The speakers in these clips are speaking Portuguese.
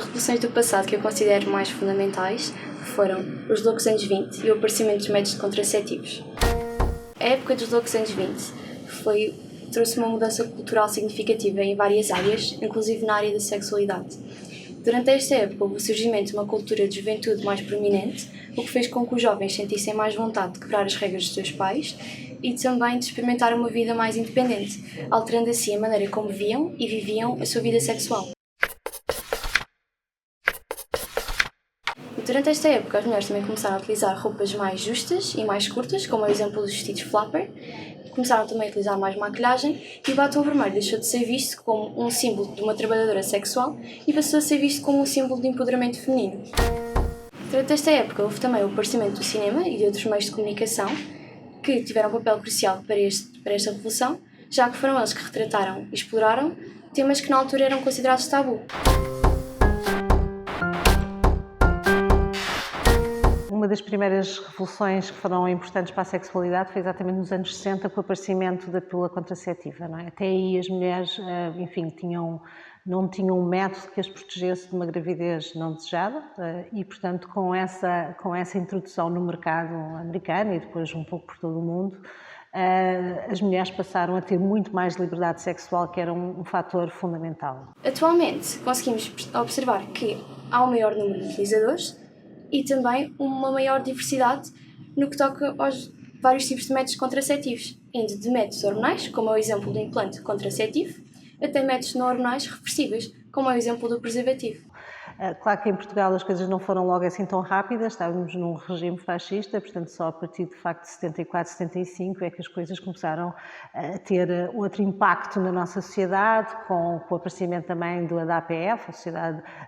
revoluções do passado que eu considero mais fundamentais foram os loucos anos 20 e o aparecimento dos métodos contraceptivos. A época dos loucos anos 20 trouxe uma mudança cultural significativa em várias áreas, inclusive na área da sexualidade. Durante esta época houve o surgimento de uma cultura de juventude mais prominente, o que fez com que os jovens sentissem mais vontade de quebrar as regras dos seus pais e também de experimentar uma vida mais independente, alterando assim a maneira como viam e viviam a sua vida sexual. Durante esta época, as mulheres também começaram a utilizar roupas mais justas e mais curtas, como é o exemplo dos vestidos flapper. Começaram também a utilizar mais maquilhagem e o batom vermelho deixou de ser visto como um símbolo de uma trabalhadora sexual e passou a ser visto como um símbolo de empoderamento feminino. Durante esta época, houve também o aparecimento do cinema e de outros meios de comunicação que tiveram um papel crucial para esta revolução, já que foram eles que retrataram e exploraram temas que na altura eram considerados tabu. Uma das primeiras revoluções que foram importantes para a sexualidade foi exatamente nos anos 60, com o aparecimento da pílula contraceptiva, não é? Até aí as mulheres, enfim, não tinham um método que as protegesse de uma gravidez não desejada e, portanto, com essa introdução no mercado americano e depois um pouco por todo o mundo, as mulheres passaram a ter muito mais liberdade sexual, que era um fator fundamental. Atualmente, conseguimos observar que há um maior número de utilizadores e também uma maior diversidade no que toca aos vários tipos de métodos contraceptivos, indo de métodos hormonais, como é o exemplo do implante contraceptivo, até métodos não hormonais reversíveis, como é o exemplo do preservativo. Claro que em Portugal as coisas não foram logo assim tão rápidas, estávamos num regime fascista, portanto só a partir de facto de 74, 75 é que as coisas começaram a ter outro impacto na nossa sociedade, com o aparecimento também do ADAPF,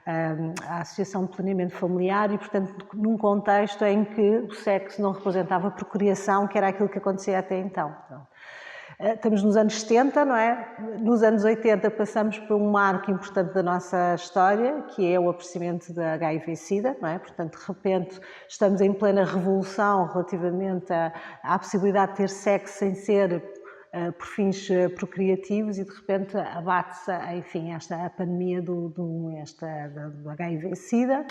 a Associação de Planeamento Familiar, e portanto num contexto em que o sexo não representava procriação, que era aquilo que acontecia até então. Estamos nos anos 70, não é? Nos anos 80 passamos por um marco importante da nossa história, que é o aparecimento da HIV-Sida, não é? Portanto, de repente, estamos em plena revolução relativamente à possibilidade de ter sexo sem ser por fins procriativos e, de repente, abate-se, enfim, a pandemia do HIV-Sida.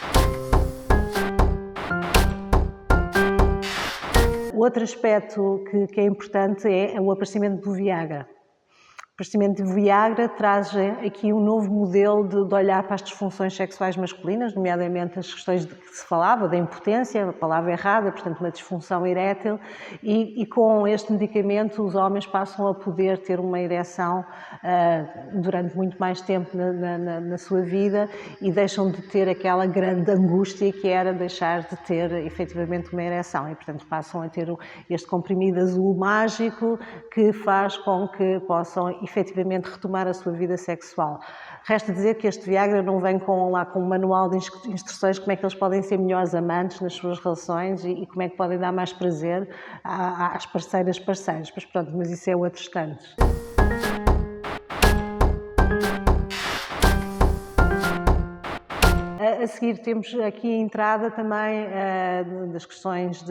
Outro aspecto que é importante é o aparecimento do Viagra. O aparecimento do Viagra traz aqui um novo modelo de olhar para as disfunções sexuais masculinas, nomeadamente as questões de que se falava, da impotência, a palavra errada, portanto uma disfunção erétil, e com este medicamento os homens passam a poder ter uma ereção durante muito mais tempo na sua vida e deixam de ter aquela grande angústia que era deixar de ter efetivamente uma ereção e, portanto, passam a ter este comprimido azul mágico que faz com que possam efetivamente retomar a sua vida sexual. Resta dizer que este Viagra não vem com um manual de instruções como é que eles podem ser melhores amantes nas suas relações e como é que podem dar mais prazer às parceiras. Mas pronto, mas isso é outros tantos. A seguir temos aqui a entrada também das questões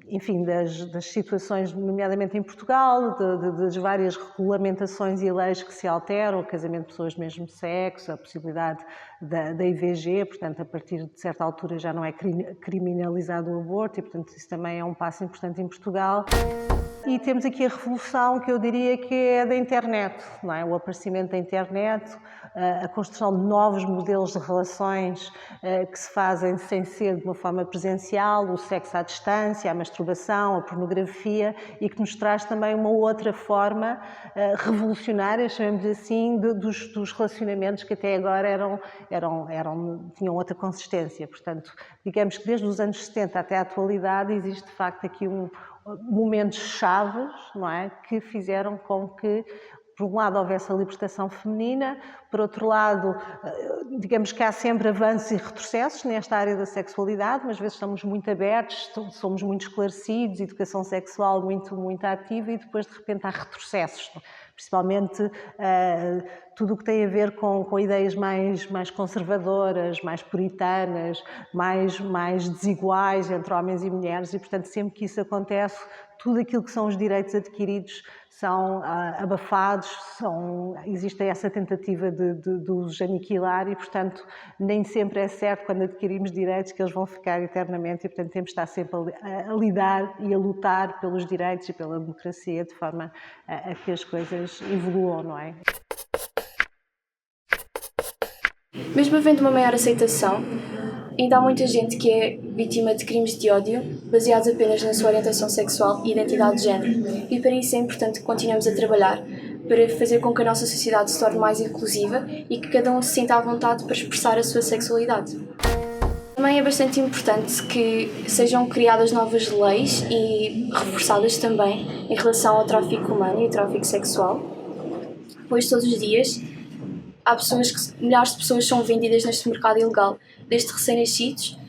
enfim, das situações, nomeadamente em Portugal, das várias regulamentações e leis que se alteram, o casamento de pessoas do mesmo sexo, a possibilidade da IVG, portanto, a partir de certa altura já não é criminalizado o aborto e, portanto, isso também é um passo importante em Portugal. E temos aqui a revolução que eu diria que é da internet, não é? O aparecimento da internet, a construção de novos modelos de relações que se fazem sem ser de uma forma presencial, o sexo à distância, a masturbação, a pornografia e que nos traz também uma outra forma revolucionária, chamemos assim, dos relacionamentos que até agora tinham outra consistência. Portanto, digamos que desde os anos 70 até a atualidade existe de facto aqui momentos chaves, não é, que fizeram com que, por um lado, houvesse a libertação feminina, por outro lado, digamos que há sempre avanços e retrocessos nesta área da sexualidade, mas às vezes estamos muito abertos, somos muito esclarecidos, educação sexual muito, muito ativa e depois, de repente, há retrocessos, principalmente tudo o que tem a ver com ideias mais conservadoras, mais puritanas, mais desiguais entre homens e mulheres e, portanto, sempre que isso acontece, tudo aquilo que são os direitos adquiridos são abafados, existe essa tentativa de os aniquilar e, portanto, nem sempre é certo quando adquirimos direitos que eles vão ficar eternamente e, portanto, temos de estar sempre a lidar e a lutar pelos direitos e pela democracia de forma a que as coisas evoluam, não é? Mesmo havendo uma maior aceitação, ainda há muita gente que é vítima de crimes de ódio baseados apenas na sua orientação sexual e identidade de género. E para isso é importante que continuemos a trabalhar para fazer com que a nossa sociedade se torne mais inclusiva e que cada um se sinta à vontade para expressar a sua sexualidade. Também é bastante importante que sejam criadas novas leis e reforçadas também em relação ao tráfico humano e ao tráfico sexual, pois todos os dias milhares de pessoas são vendidas neste mercado ilegal, desde recém-nascidos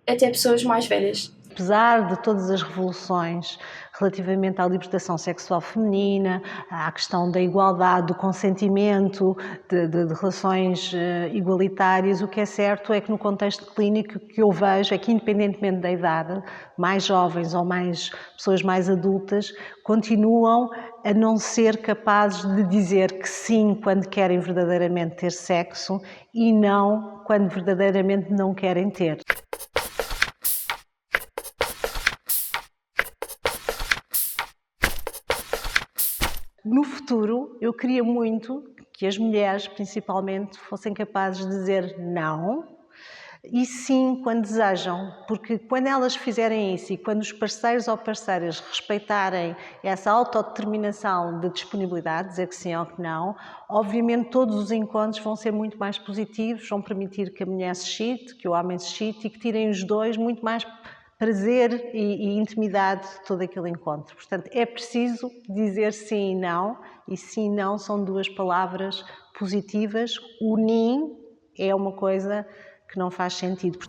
até pessoas mais velhas. Apesar de todas as revoluções relativamente à libertação sexual feminina, à questão da igualdade, do consentimento, de relações igualitárias, o que é certo é que no contexto clínico que eu vejo é que, independentemente da idade, mais jovens ou mais pessoas mais adultas continuam a não ser capazes de dizer que sim quando querem verdadeiramente ter sexo e não quando verdadeiramente não querem ter. No futuro, eu queria muito que as mulheres, principalmente, fossem capazes de dizer não e sim quando desejam, porque quando elas fizerem isso e quando os parceiros ou parceiras respeitarem essa autodeterminação de disponibilidade, dizer que sim ou que não, obviamente todos os encontros vão ser muito mais positivos, vão permitir que a mulher se excite, que o homem se excite e que tirem os dois muito mais prazer e intimidade de todo aquele encontro. Portanto, é preciso dizer sim e sim e não são duas palavras positivas. O nim é uma coisa que não faz sentido.